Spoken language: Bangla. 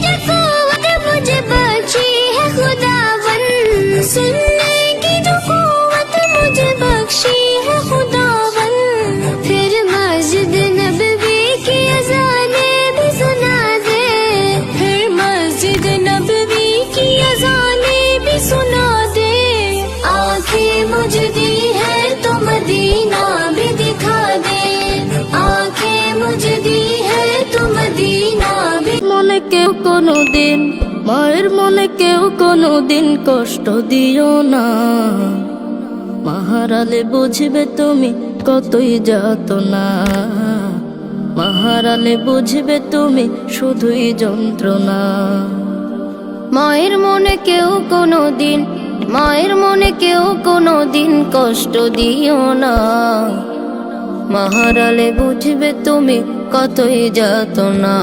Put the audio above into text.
मुझे कुव्वत मुझे बख्शी है खुदावन, सुनने की जो कुव्वत मुझे बख्शी है खुदावन। फिर मस्जिद नबवी की अज़ाने भी सुना दे, फिर मस्जिद नबवी की अज़ाने भी सुना दे। आंखें मुझे दी है तो मदीना भी दिखा दे, आंखें मुझे दी है तो मदीना भी। মনে কেউ কোনো দিন, মায়ের মনে কেউ কোনো দিন কষ্ট দিও না। মাহারালে বুঝবে তুমি কতই যাতনা, মাহারালে বুঝবে তুমি শুধুই যন্ত্রণা। মায়ের মনে কেউ কোনো দিন, মায়ের মনে কেউ কোনো দিন কষ্ট দিও না। মাহারালে বুঝবে তুমি কতই যাতনা।